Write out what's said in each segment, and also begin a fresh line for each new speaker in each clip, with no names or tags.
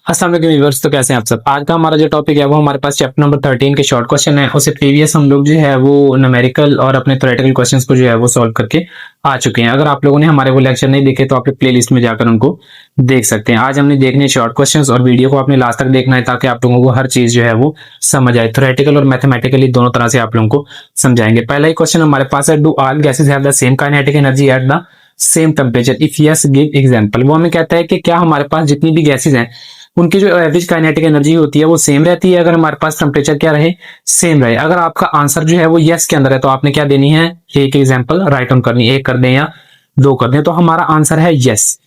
अस्सलाम वालेकुम व्यूअर्स। तो कैसे हैं आप सब। आज का हमारा जो टॉपिक है वो हमारे पास चैप्टर नंबर 13 के शॉर्ट क्वेश्चन है। उससे प्रीवियस हम लोग जो है वो न्यूमेरिकल और अपने थ्योरेटिकल क्वेश्चंस को जो है वो सॉल्व करके आ चुके हैं। अगर आप लोगों ने हमारे वो लेक्चर नहीं देखे तो आप प्ले लिस्ट में जाकर उनको देख सकते हैं। आज हमने देखने शॉर्ट क्वेश्चंस और वीडियो को आपने लास्ट तक देखना है ताकि आप लोगों को हर चीज जो है वो समझ आए। थ्योरेटिकल और मैथमेटिकली दोनों तरह से आप लोगों को समझाएंगे। पहला ही क्वेश्चन हमारे पास है, do all gases have the same kinetic energy at the same temperature, if yes give example. वो हमें कहता है कि क्या हमारे पास जितनी भी गैसेज हैं उनकी जो एवरेज काइनेटिक एनर्जी होती है वो सेम रहती है अगर हमारे पास टेम्परेचर क्या रहे, सेम रहे। अगर आपका आंसर जो है वो यस के अंदर है तो आपने क्या देनी है, एक एग्जांपल राइट ऑन करनी, एक कर दें या दो कर दें। तो हमारा आंसर है यस।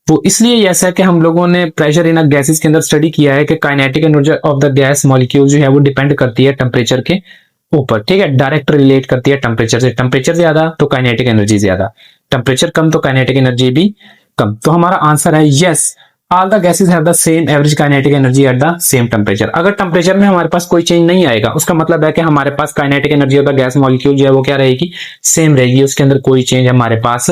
वो इसलिए यस है कि हम लोगों ने प्रेशर इन गैसेस के अंदर स्टडी किया है कि kinetic energy of the gas molecule जो है वो डिपेंड करती है टेम्परेचर के ऊपर। ठीक है, डायरेक्ट रिलेट करती है टेम्परेचर से। टेम्परेचर ज्यादा तो काइनेटिक एनर्जी ज्यादा, टेम्परेचर कम तो काइनेटिक एनर्जी भी कम। तो हमारा आंसर है yes, all the gases have the same average kinetic energy at the same temperature. अगर टेम्परेचर में हमारे पास कोई चेंज नहीं आएगा उसका मतलब है कि हमारे पास kinetic energy of the gas molecule जो है वो क्या रहेगी, सेम रहेगी, उसके अंदर कोई चेंज हमारे पास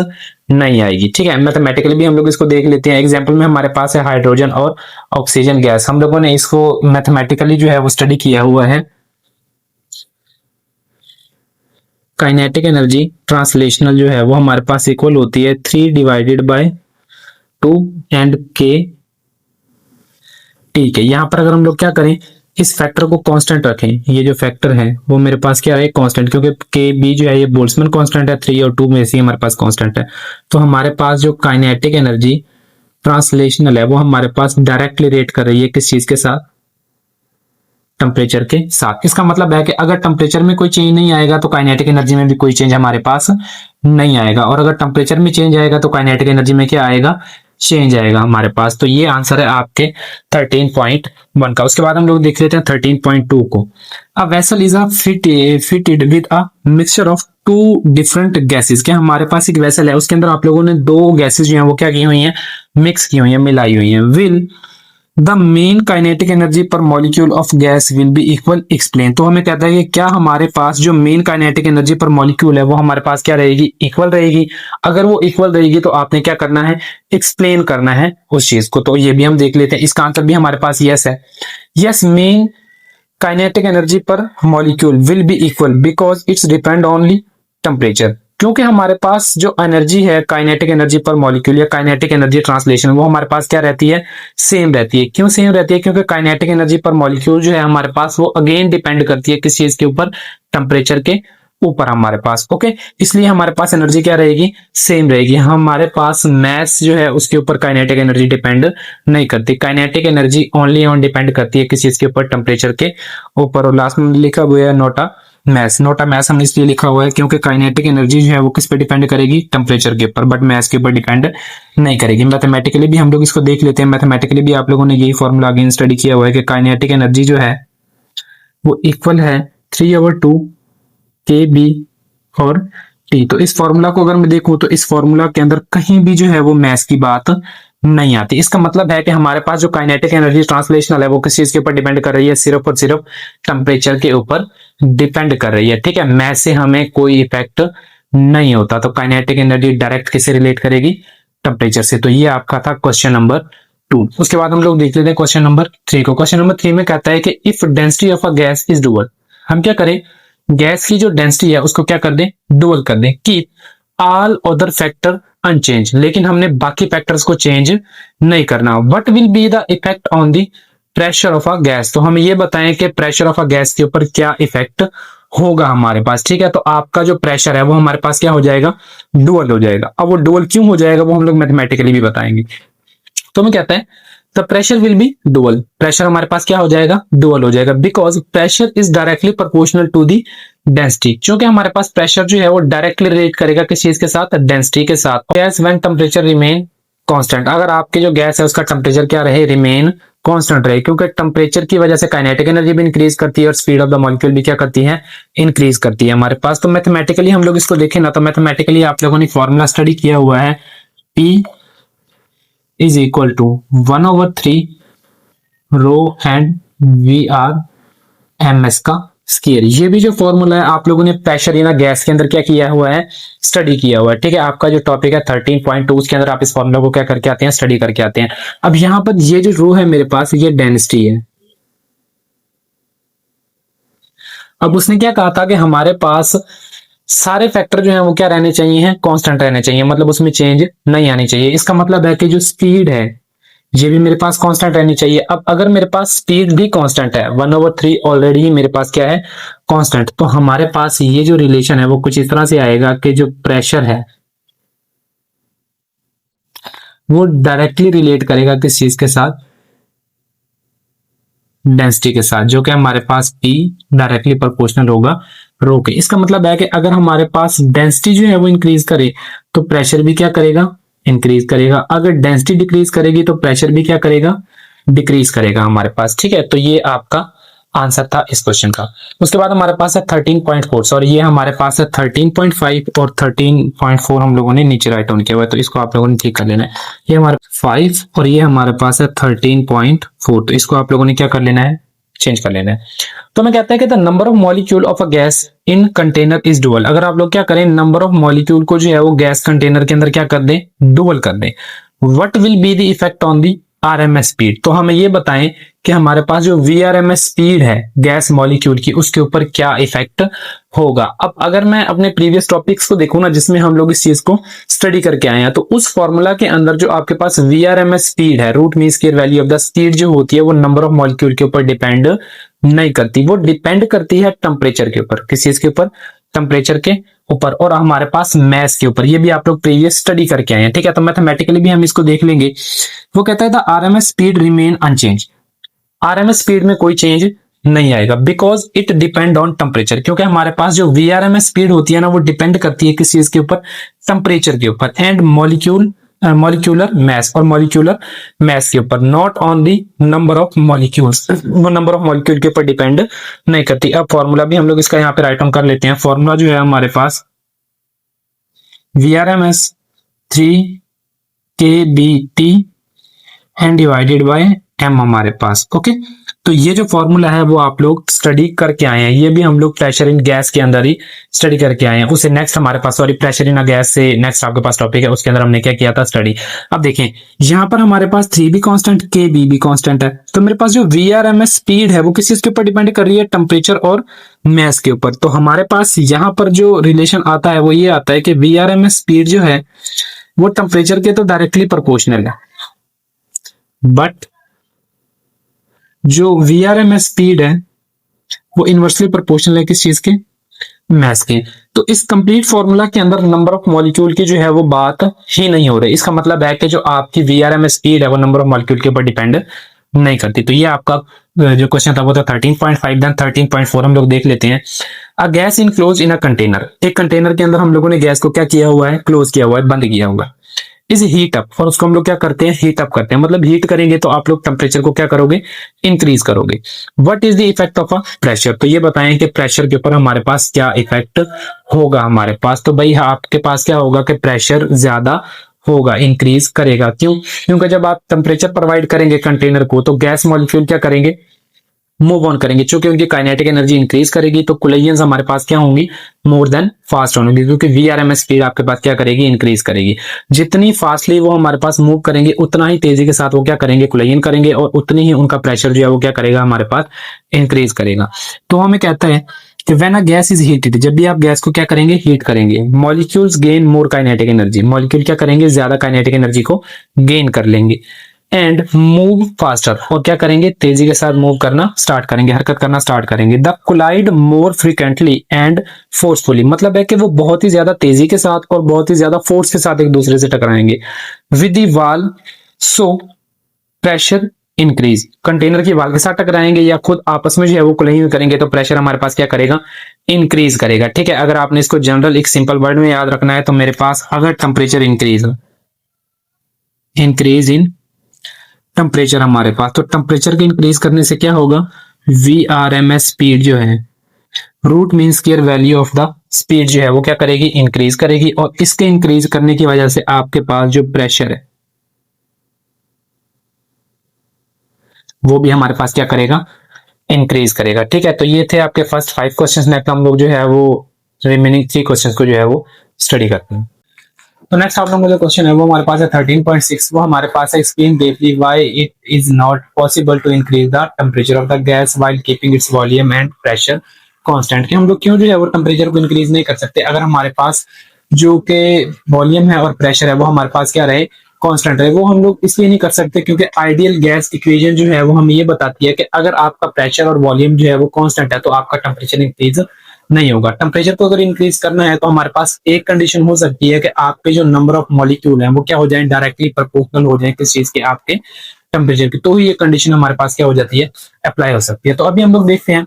नहीं आएगी। ठीक है, मैथमेटिकली भी हम लोग इसको देख लेते हैं। एग्जाम्पल में हमारे पास है हाइड्रोजन और ऑक्सीजन गैस। हम लोगों ने इसको मैथमेटिकली जो है वो स्टडी किया हुआ है। काइनेटिक एनर्जी ट्रांसलेशनल जो है वो हमारे पास इक्वल होती है 3 डिवाइडेड बाय 2 एंड के। ठीक है, यहां पर अगर हम लोग क्या करें, इस फैक्टर को कांस्टेंट रखें। ये जो फैक्टर है वो मेरे पास क्या है, कांस्टेंट, क्योंकि के बी जो है ये बोल्ट्जमैन कांस्टेंट है, 3 और 2 में से हमारे पास कांस्टेंट है। तो हमारे पास जो काइनेटिक एनर्जी ट्रांसलेशनल है वो हमारे पास डायरेक्टली रिलेट कर रही है किस चीज के साथ, टेम्परेचर के साथ। इसका मतलब है कि अगर टेम्परेचर में कोई चेंज नहीं आएगा तो काइनेटिक एनर्जी में भी कोई चेंज हमारे पास नहीं आएगा, और अगर टेम्परेचर में चेंज आएगा तो काइनेटिक एनर्जी में क्या आएगा, चेंज आएगा हमारे पास। तो ये आंसर है आपके 13.1 का। उसके बाद हम लोग देख लेते हैं 13.2 को। A vessel is fitted with a mixture of two different gases. क्या हमारे पास एक वेसल है उसके अंदर आप लोगों ने दो गैसेस जो है वो क्या की हुई है, मिक्स की हुई है, मिलाई हुई है। Will the mean kinetic energy per molecule of gas will be equal, explain. तो हमें कहता है कि क्या हमारे पास जो mean kinetic energy per molecule है वो हमारे पास क्या रहेगी, इक्वल रहेगी। अगर वो इक्वल रहेगी तो आपने क्या करना है, एक्सप्लेन करना है उस चीज को। तो ये भी हम देख लेते हैं। इसका आंसर भी हमारे पास यस है। Yes, main kinetic energy per molecule will be equal because it's depend only temperature. क्योंकि हमारे पास जो एनर्जी है काइनेटिक एनर्जी पर मॉलिक्यूल या काइनेटिक एनर्जी ट्रांसलेशन वो हमारे पास क्या रहती है, सेम रहती है। क्यों सेम रहती है, क्योंकि काइनेटिक एनर्जी पर मॉलिक्यूल जो है हमारे पास वो अगेन डिपेंड करती है किस चीज के ऊपर, टेम्परेचर के ऊपर हमारे पास। ओके, इसलिए हमारे पास एनर्जी क्या रहेगी, सेम रहेगी। हमारे पास मैस जो है उसके ऊपर काइनेटिक एनर्जी डिपेंड नहीं करती। Kinetic energy only on depend करती है किस चीज के ऊपर, टेम्परेचर के ऊपर। और लास्ट में लिखा हुआ है नोटा मैस। नोटा मैस हमने इसलिए लिखा हुआ है क्योंकि काइनेटिक एनर्जी जो है वो किस पे डिपेंड करेगी, टेम्परेचर के ऊपर, बट मैस के ऊपर डिपेंड नहीं करेगी। मैथमेटिकली भी हम लोग इसको देख लेते हैं। मैथमेटिकली भी आप लोगों ने यही फॉर्मूला अगेन स्टडी किया हुआ है कि काइनेटिक एनर्जी जो है वो इक्वल है 3/2 के बी और टी। तो इस फॉर्मूला को अगर मैं देखूं तो इस फॉर्मूला के अंदर कहीं भी जो है वो मैस की बात नहीं आती। इसका मतलब है कि हमारे पास जो काइनेटिक एनर्जी ट्रांसलेशनल है वो किस चीज के ऊपर डिपेंड कर रही है, सिर्फ और सिर्फ टेम्परेचर के ऊपर डिपेंड कर रही है। ठीक है, मैस से हमें कोई इफेक्ट नहीं होता। तो काइनेटिक एनर्जी डायरेक्ट किससे रिलेट करेगी, टेम्परेचर से। तो ये आपका था क्वेश्चन नंबर 2। उसके बाद हम लोग देख लेते हैं क्वेश्चन नंबर 3 को। क्वेश्चन नंबर 3 में कहता है कि if density of a gas is dual, हम क्या करें, गैस की जो डेंसिटी है उसको क्या कर दें, डुअल कर दें। Keep all other factor unchanged, लेकिन हमने बाकी फैक्टर्स को चेंज नहीं करना। What will be the effect on the pressure of a gas, तो हमें ये बताएं कि प्रेशर ऑफ अ गैस के ऊपर क्या इफेक्ट होगा हमारे पास। ठीक है, तो आपका जो प्रेशर है वो हमारे पास क्या हो जाएगा, डुअल हो जाएगा। अब वो डुअल क्यों हो जाएगा वो हम लोग मैथमेटिकली भी बताएंगे। तो मैं कहता है the pressure will be dual, pressure हमारे पास क्या हो जाएगा, डुअल हो जाएगा। Because pressure is directly proportional to the density, क्योंकि हमारे पास प्रेशर जो है वो डायरेक्टली रिलेट करेगा किस चीज के साथ, डेंसिटी के साथ। Gas when temperature remain constant, अगर आपके जो गैस है उसका टेम्परेचर क्या रहे, रिमेन कांस्टेंट रहे, क्योंकि टेम्परेचर की वजह से काइनेटिक एनर्जी भी इंक्रीज करती है और स्पीड ऑफ द मॉलिक्यूल भी क्या करती है, इंक्रीज करती है हमारे पास। तो मैथमेटिकली हम लोग इसको देखें ना, तो मैथमेटिकली आप लोगों ने फॉर्मूला स्टडी किया हुआ है, P is equal to 1/3 rho and V R M S का स्केयर। ये भी जो फॉर्मूला है आप लोगों ने प्रेशर इन गैस के अंदर क्या किया हुआ है, स्टडी किया हुआ है। ठीक है, आपका जो टॉपिक है 13.2 उसके अंदर आप इस फॉर्मूला को क्या करके आते हैं, स्टडी करके आते हैं। अब यहां पर ये जो रो है मेरे पास, ये डेंसिटी है। अब उसने क्या कहा था कि हमारे पास सारे फैक्टर जो है वो क्या रहने चाहिए, हैं कांस्टेंट रहने चाहिए, मतलब उसमें चेंज नहीं आनी चाहिए। इसका मतलब है कि जो स्पीड है ये भी मेरे पास कांस्टेंट रहनी चाहिए। अब अगर मेरे पास स्पीड भी कांस्टेंट है, 1/3 ऑलरेडी ही मेरे पास क्या है, कांस्टेंट, तो हमारे पास ये जो रिलेशन है वो कुछ इस तरह से आएगा कि जो प्रेशर है वो डायरेक्टली रिलेट करेगा किस चीज के साथ, डेंसिटी के साथ, जो कि हमारे पास P डायरेक्टली प्रोपोर्शनल होगा रो के। इसका मतलब है कि अगर हमारे पास डेंसिटी जो है वो इंक्रीज करे तो प्रेशर भी क्या करेगा, इंक्रीज करेगा। अगर डेंसिटी डिक्रीज करेगी तो प्रेशर भी क्या करेगा, डिक्रीज करेगा हमारे पास। ठीक है, तो ये आपका आंसर था इस क्वेश्चन का। उसके बाद हमारे पास है 13.4, सॉरी ये हमारे पास है 13.5 और 13.4 हम लोगों ने नीचे राइट डाउन किया हुआ है, तो इसको आप लोगों ने ठीक कर लेना है। ये हमारे 5 और ये हमारे पास है 13.4, तो इसको आप लोगों ने क्या कर लेना है, चेंज कर लेना है। तो मैं कहता है कि the number of molecule of a gas in container is dual. अगर आप लोग क्या करें, नंबर ऑफ मॉलिक्यूल को जो है वो गैस कंटेनर के अंदर क्या कर दें, डुअल कर दें। What will be the effect on the RMS speed. तो हमें ये बताएं कि हमारे पास जो वीआरएमएस स्पीड है गैस मॉलिक्यूल की, उसके ऊपर क्या इफेक्ट होगा। अब अगर मैं अपने प्रीवियस टॉपिक्स को देखूं ना, जिसमें हम लोग इस चीज को स्टडी करके आए हैं, तो उस फॉर्मूला के अंदर जो आपके पास वीआरएमएस स्पीड है, root mean square value of the speed जो होती है, वो नंबर ऑफ मॉलिक्यूल के ऊपर डिपेंड नहीं करती, वो डिपेंड करती है टेम्परेचर के ऊपर। किस चीज के ऊपर, टेम्परेचर के ऊपर, और हमारे पास मैस के ऊपर। ये भी आप लोग प्रीवियस स्टडी करके आए हैं। ठीक है, तो मैथमेटिकली भी हम इसको देख लेंगे। वो कहता है the RMS speed remain unchange. RMS speed में कोई चेंज नहीं आएगा, because it depend on temperature, क्योंकि हमारे पास जो वीआरएमएस स्पीड होती है ना, वो डिपेंड करती है किस चीज के ऊपर, टेम्परेचर के ऊपर, एंड मॉलिक्यूलर मैस, और मॉलिक्यूलर मैस के ऊपर, not on the number of molecules. वो नंबर ऑफ मॉलिक्यूल के ऊपर डिपेंड नहीं करती। अब फॉर्मूला भी हम लोग इसका यहाँ पे राइट डाउन कर लेते हैं। फॉर्मूला जो है हमारे पास VRMS 3kBT and divided by m हमारे पास। ओके, तो ये जो फॉर्मूला है वो आप लोग स्टडी करके आए हैं। ये भी हम लोग प्रेशर इन गैस के अंदर ही स्टडी करके आए हैं। उससे नेक्स्ट हमारे पास, सॉरी प्रेशर इन गैस से नेक्स्ट आपके पास टॉपिक है, उसके अंदर हमने क्या किया था, स्टडी। अब देखें यहाँ पर हमारे पास 3 भी कांस्टेंट, KB भी कांस्टेंट है, तो मेरे पास जो VRMS स्पीड है वो किस चीज के ऊपर डिपेंड कर रही है, टेम्परेचर और मैस के ऊपर। तो हमारे पास यहाँ पर जो रिलेशन आता है वो ये आता है कि VRMS स्पीड जो है वो टेम्परेचर के तो डायरेक्टली प्रोपोर्शनल है, बट जो VRMS स्पीड है वो इनवर्सली प्रोपोर्शनल है किस चीज के, मैस के। तो इस कंप्लीट फॉर्मूला के अंदर नंबर ऑफ मॉलिक्यूल की जो है वो बात ही नहीं हो रही। इसका मतलब है कि जो आपकी VRMS स्पीड है वो नंबर ऑफ मॉलिक्यूल के ऊपर डिपेंड नहीं करती। तो ये आपका जो क्वेश्चन था वो था 13.5। देन 13.4 हम लोग देख लेते हैं। A gas in close in a container. एक कंटेनर के अंदर हम लोगों ने गैस को क्या किया हुआ है, क्लोज किया हुआ है, बंद किया हुआ है। इज हीट अप, और उसको हम लोग क्या करते हैं, हीट अप करते हैं। मतलब हीट करेंगे तो आप लोग टेम्परेचर को क्या करोगे, इंक्रीज करोगे। What is the effect of a pressure. तो ये बताएं कि प्रेशर के ऊपर हमारे पास क्या इफेक्ट होगा हमारे पास। तो भाई आपके पास क्या होगा कि प्रेशर ज्यादा होगा, इंक्रीज करेगा। क्यों, क्योंकि जब आप टेम्परेचर प्रोवाइड करेंगे कंटेनर को तो गैस मॉलिक्यूल क्या करेंगे, मूव ऑन करेंगे। चूंकि उनकी काइनेटिक एनर्जी इंक्रीज करेगी तो कोलिजन्स हमारे पास क्या होंगी, मोर देन फास्ट होंगी, क्योंकि VRMS स्पीड आपके पास क्या करेगी, इंक्रीज करेगी। जितनी फास्टली वो हमारे पास मूव करेंगे उतना ही तेजी के साथ वो क्या करेंगे, कोलिजन करेंगे, और उतनी ही उनका प्रेशर जो है वो क्या करेगा, हमारे पास इंक्रीज करेगा। तो हमें कहता है कि when a gas is heated, जब भी आप गैस को क्या करेंगे, हीट करेंगे, molecules gain more kinetic energy, molecule क्या करेंगे, ज्यादा काइनेटिक एनर्जी को गेन कर लेंगे, एंड मूव फास्टर, और क्या करेंगे, तेजी के साथ मूव करना स्टार्ट करेंगे, हरकत करना स्टार्ट करेंगे। They collide more frequently and forcefully, मतलब है कि वो बहुत ही ज्यादा तेजी के साथ और बहुत ही ज्यादा फोर्स के साथ एक दूसरे से टकराएंगे। विद द वाल, सो प्रेशर इंक्रीज, कंटेनर की वाल के साथ टकराएंगे या खुद आपस में जो है वो कोलाइड करेंगे तो प्रेशर हमारे पास क्या करेगा, इंक्रीज करेगा। ठीक है, अगर आपने इसको जनरल एक सिंपल वर्ड में याद रखना है तो मेरे पास अगर टेम्परेचर इंक्रीज इन टेम्परेचर हमारे पास, तो टेम्परेचर के इंक्रीज करने से क्या होगा, VRMS स्पीड जो है, root mean square value of the speed जो है वो क्या करेगी, इंक्रीज करेगी। और इसके इंक्रीज करने की वजह से आपके पास जो प्रेशर है वो भी हमारे पास क्या करेगा, इंक्रीज करेगा। ठीक है, तो ये थे आपके फर्स्ट 5 क्वेश्चंस। नेक्स्ट हम लोग जो है वो रिमेनिंग 3 क्वेश्चंस को जो है वो स्टडी करते हैं। तो नेक्स्ट आप लोगों का जो क्वेश्चन है वो हमारे पास है 13.6। वो हमारे पास है explain briefly why it is not possible to increase the temperature of the gas while keeping its volume and pressure constant. कि हम लोग क्यों जो है वो टेम्परेचर को इंक्रीज नहीं कर सकते अगर हमारे पास जो के वॉल्यूम है और प्रेशर है वो हमारे पास क्या रहे, कांस्टेंट रहे। वो हम लोग इसलिए नहीं कर सकते क्योंकि आइडियल गैस इक्वेशन जो है वो हमें ये बताती है कि अगर आपका प्रेशर और वॉल्यूम जो है वो कांस्टेंट है तो आपका टेम्परेचर इंक्रीज नहीं होगा। टेम्परेचर को अगर इंक्रीज करना है तो हमारे पास एक कंडीशन हो सकती है कि आपके जो नंबर ऑफ मॉलिक्यूल हैं वो क्या हो जाए, डायरेक्टली प्रोपोर्शनल हो जाए किस चीज के, आपके टेम्परेचर की। तो ही ये कंडीशन हमारे पास क्या हो जाती है, अप्लाई हो सकती है। तो अभी हम लोग देखते हैं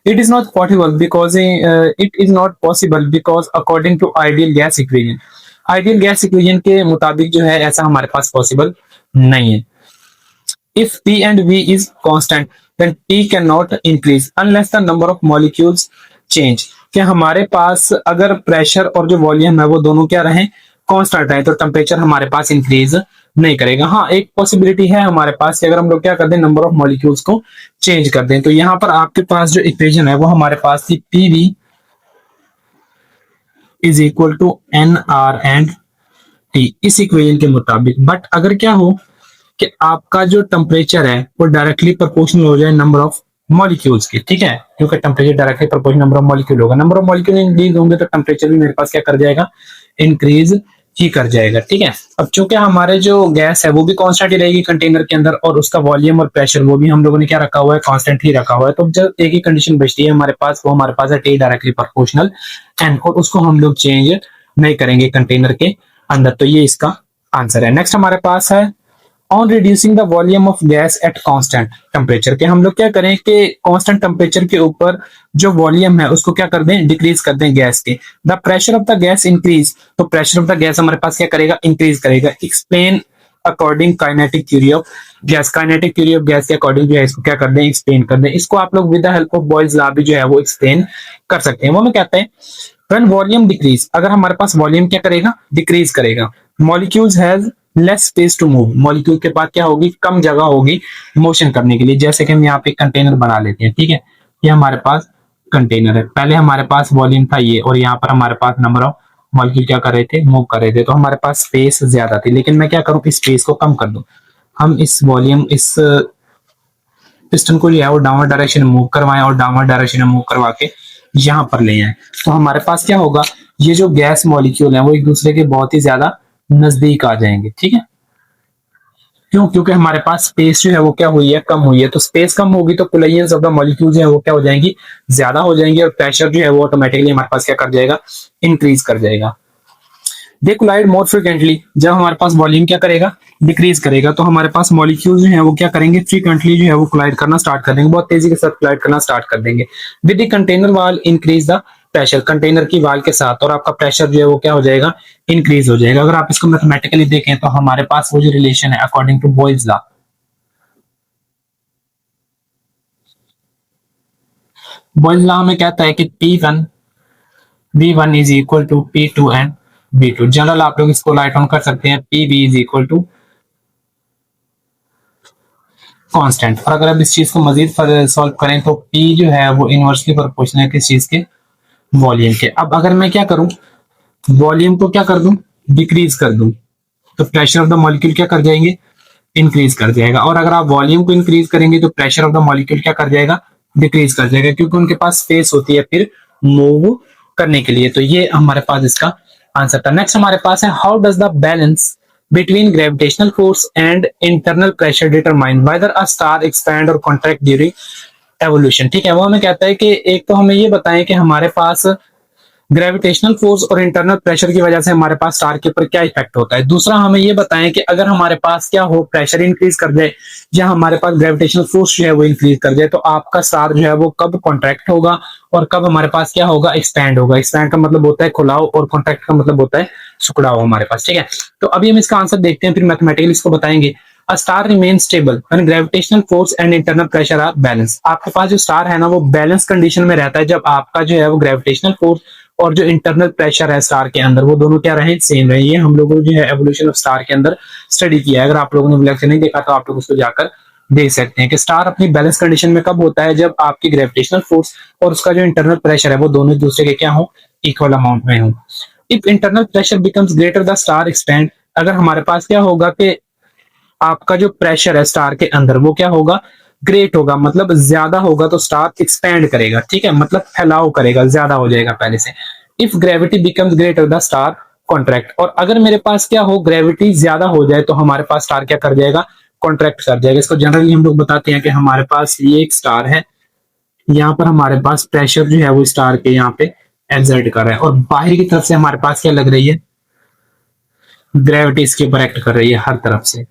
it is not possible because it is not possible because according to ideal gas equation. Ideal gas equation के मुताबिक जो है ऐसा हमारे पास पॉसिबल नहीं है। If P and V is constant, then T cannot increase unless the number of molecules change। कि हमारे पास अगर प्रेशर और जो वॉल्यूम है वो दोनों क्या रहे, कांस्टेंट रहे, तो टेम्परेचर हमारे पास इंक्रीज नहीं करेगा। हाँ, एक पॉसिबिलिटी है हमारे पास कि अगर हम लोग क्या कर दें, नंबर ऑफ मॉलिक्यूल्स को चेंज कर दें। तो यहाँ पर आपके पास जो इक्वेशन है वो हमारे पास थी PV is equal to NR and T, इस इक्वेशन के मुताबिक। बट अगर क्या हो कि आपका जो टेम्परेचर है वो डायरेक्टली प्रोपोर्शनल हो जाए नंबर ऑफ मॉलिक्यूल्स की। ठीक है, क्योंकि temperature directly proportional number of molecule होगा। नंबर ऑफ मॉलिक्यूल इंक्रीज होंगे तो टेम्परेचर भी मेरे पास क्या कर जाएगा, इंक्रीज ही कर जाएगा। ठीक है, अब चूंकि हमारे जो गैस है वो भी कांस्टेंट ही रहेगी कंटेनर के अंदर और उसका वॉल्यूम और प्रेशर वो भी हम लोगों ने क्या रखा हुआ है, कांस्टेंट ही रखा हुआ है। तो जब एक ही कंडीशन बचती है हमारे पास, वो हमारे पास है T डायरेक्टली प्रोपोर्शनल एंड, और उसको हम लोग चेंज नहीं करेंगे कंटेनर के अंदर। तो ये इसका आंसर है। नेक्स्ट हमारे पास है on reducing the volume of gas at constant temperature. के हम लोग क्या करें कि कांस्टेंट टेम्परेचर के ऊपर जो वॉल्यूम है उसको क्या कर दें, डिक्रीज कर दें गैस के। The pressure of the gas increase, तो प्रेशर ऑफ द गैस हमारे पास क्या करेगा, इंक्रीज करेगा। Explain according kinetic theory of gas. Kinetic theory of gas के अकॉर्डिंग जो है इसको क्या कर दें, एक्सप्लेन कर दें। इसको आप लोग with the help of boys law भी जो है वो एक्सप्लेन कर सकते हैं। वो में कहते हैं व्हेन वॉल्यूम डिक्रीज, अगर हमारे पास वॉल्यूम क्या करेगा, डिक्रीज करेगा। Molecules has less space to move, molecule के पास क्या होगी, कम जगह होगी मोशन करने के लिए। जैसे कि हम यहाँ पे कंटेनर बना लेते हैं। ठीक है, ये हमारे पास कंटेनर है, पहले हमारे पास वॉल्यूम था ये, और यहाँ पर हमारे पास नंबर ऑफ मॉलिक्यूल क्या कर रहे थे, मूव कर रहे थे। तो हमारे पास स्पेस ज्यादा थी, लेकिन मैं क्या करूँ, इस स्पेस को कम कर दूं। हम इस वॉल्यूम, इस पिस्टन को लिया और डाउनवर्ड डायरेक्शन में मूव करवाएं और डाउनवर्ड डायरेक्शन में मूव करवा के यहां पर ले आए। तो हमारे पास क्या होगा, ये जो गैस मॉलिक्यूल है वो एक दूसरे के बहुत ही ज्यादा नजदीक आ जाएंगे। ठीक है, क्यों, क्योंकि हमारे पास स्पेस जो है वो क्या हुई है, कम हुई है। तो स्पेस कम होगी तो कोलिजन्स ऑफ द मॉलिक्यूल जो है वो क्या हो जाएंगी, ज्यादा हो जाएंगी, और प्रेशर जो है वो ऑटोमेटिकली हमारे पास क्या कर जाएगा, इंक्रीज कर जाएगा। दे कोलाइड मोर फ्रीक्वेंटली, जब हमारे पास वॉल्यूम क्या करेगा, डिक्रीज करेगा, तो हमारे पास मॉलिक्यूल जो है वो क्या करेंगे, फ्रीक्वेंटली जो है वो कोलाइड करना स्टार्ट कर देंगे, बहुत तेजी के साथ कोलाइड करना स्टार्ट कर देंगे। With the container wall increase the pressure, container की वाल के साथ, और आपका प्रेशर जो है वो क्या हो जाएगा, इंक्रीज हो जाएगा। अगर आप इसको मैथमेटिकली देखें तो हमारे पास वो जो रिलेशन है according to Boyle's law, Boyle's law में कहता है कि P1 V1 is equal to P2 and V2। General आप लोग इसको राइट ऑन कर सकते हैं, PV is equal to constant. और अगर आप इस चीज को मजीद सॉल्व करें तो P जो है वो इनवर्सली प्रोपोर्शनल है किस चीज के, वॉल्यूम के। अब अगर मैं क्या करूं, वॉल्यूम को क्या कर दूं, डिक्रीज कर दूं, तो प्रेशर ऑफ द मॉलिक्यूल क्या कर जाएंगे, इंक्रीज कर जाएगा। और अगर आप वॉल्यूम को इंक्रीज करेंगे तो प्रेशर ऑफ द मॉलिक्यूल क्या कर जाएगा, डिक्रीज कर जाएगा, क्योंकि उनके पास स्पेस होती है फिर मूव करने के लिए। तो ये हमारे पास इसका आंसर था। नेक्स्ट हमारे पास है how does the balance between gravitational force and internal pressure determine whether a star expand or contract during evolution। ठीक है, वो हमें कहता है कि एक तो हमें ये बताएं कि हमारे पास ग्रेविटेशनल फोर्स और इंटरनल प्रेशर की वजह से हमारे पास स्टार के ऊपर क्या इफेक्ट होता है। दूसरा हमें ये बताएं कि अगर हमारे पास क्या हो, प्रेशर इंक्रीज कर जाए या हमारे पास ग्रेविटेशनल फोर्स जो है वो इंक्रीज कर जाए, तो आपका स्टार जो है वो कब कॉन्ट्रैक्ट होगा और कब हमारे पास क्या होगा, एक्सपैंड होगा। एक्सपैंड का मतलब होता है खुलाव और कॉन्ट्रैक्ट का मतलब होता है सुखड़ाव हमारे पास। ठीक है, तो अभी हम इसका आंसर देखते हैं, फिर मैथमेटिकली इसको बताएंगे। A star remains stable when gravitational force and internal pressure are balanced। आपके पास जो स्टार है ना वो बैलेंस कंडीशन में रहता है जब आपका जो है वो ग्रेविटेशनल फोर्स और जो इंटरनल प्रेशर है स्टार के अंदर वो दोनों क्या रहे, सेम रहे। ये हम लोगों ने जो है एवोल्यूशन ऑफ स्टार के अंदर स्टडी किया है। अगर आप लोगों ने लेक्चर नहीं देखा तो आप लोग उसको जाकर देख सकते हैं कि स्टार अपनी बैलेंस कंडीशन में कब होता है, जब आपकी ग्रेविटेशनल फोर्स और उसका जो इंटरनल प्रेशर है वो दोनों एक दूसरे के क्या हो, इक्वल अमाउंट में हो। If internal pressure becomes greater the star expand, अगर हमारे पास क्या होगा कि आपका जो प्रेशर है स्टार के अंदर वो क्या होगा, ग्रेट होगा, मतलब ज्यादा होगा, तो स्टार एक्सपैंड करेगा, ठीक है, मतलब फैलाव करेगा, ज्यादा हो जाएगा पहले से। If gravity becomes greater the star contract, और अगर मेरे पास क्या हो, ग्रेविटी ज्यादा हो जाए तो हमारे पास स्टार क्या कर जाएगा, कॉन्ट्रैक्ट कर जाएगा। इसको जनरली हम लोग बताते हैं कि हमारे पास ये एक स्टार है, यहाँ पर हमारे पास प्रेशर जो है वो स्टार के यहाँ पे एक्सर्ट कर रहा है, और बाहर की तरफ से हमारे पास क्या लग रही है, ग्रेविटी इसके ऊपर एक्ट कर रही है हर तरफ से।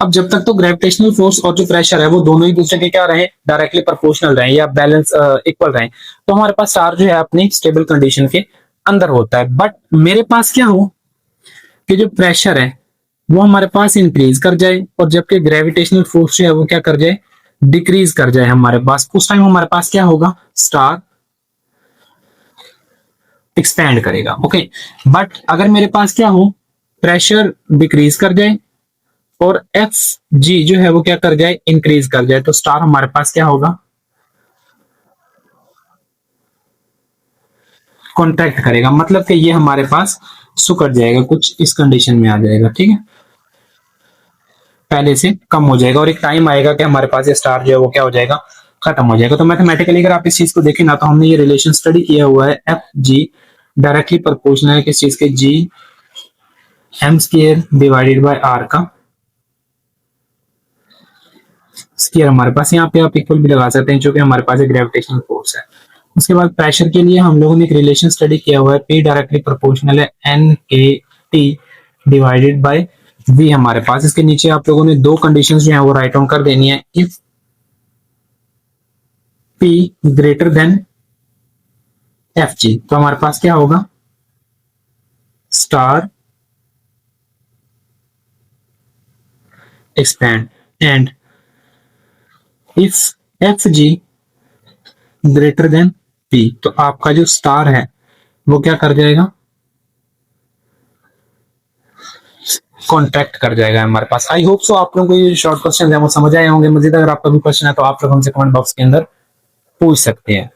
अब जब तक तो ग्रेविटेशनल फोर्स और जो प्रेशर है वो दोनों ही दूसरे के क्या रहे, डायरेक्टली प्रोपोर्शनल रहे या बैलेंस इक्वल रहे, तो हमारे पास स्टार जो है अपनी स्टेबल कंडीशन के अंदर होता है। बट मेरे पास क्या हो कि जो प्रेशर है वो हमारे पास इंक्रीज कर जाए, और जबकि ग्रेविटेशनल फोर्स जो है वो क्या कर जाए, डिक्रीज कर जाए हमारे पास, उस टाइम हमारे पास क्या होगा, स्टार एक्सपैंड करेगा। ओके, बट अगर मेरे पास क्या हो, प्रेशर डिक्रीज कर जाए और एफ जी जो है वो क्या कर जाए, इंक्रीज कर जाए, तो स्टार हमारे पास क्या होगा, कॉन्ट्रैक्ट करेगा, मतलब कि ये हमारे पास सुकड़ जाएगा, कुछ इस कंडीशन में आ जाएगा, ठीक है, पहले से कम हो जाएगा, और एक टाइम आएगा कि हमारे पास ये स्टार जो है वो क्या हो जाएगा, खत्म हो जाएगा। तो मैथमेटिकली अगर आप इस चीज को देखें ना, तो हमने ये रिलेशन स्टडी किया हुआ है, एफ जी डायरेक्टली प्रोपोर्शनल है किस चीज के, G M square divided by R का स्क्वायर, हमारे पास यहाँ पे आप इक्वल भी लगा सकते हैं, जो कि हमारे पास एक ग्रेविटेशनल फोर्स है। उसके बाद प्रेशर के लिए हम लोगों ने एक रिलेशन स्टडी किया हुआ है, पी डायरेक्टली प्रोपोर्शनल है एन के टी डिवाइडेड बाय वी हमारे पास। इसके नीचे आप लोगों ने दो कंडीशंस जो है वो राइट ऑन कर देनी है, if P greater than F G, तो हमारे पास क्या होगा, star expand, and if F G greater than P, तो आपका जो स्टार है वो क्या कर जाएगा, कॉन्ट्रैक्ट कर जाएगा हमारे पास। आई होप सो आप लोगों को ये शॉर्ट क्वेश्चन है वो समझ आए होंगे। मजीद अगर आपका भी क्वेश्चन है तो आप लोग हमसे कमेंट बॉक्स के अंदर पूछ सकते हैं।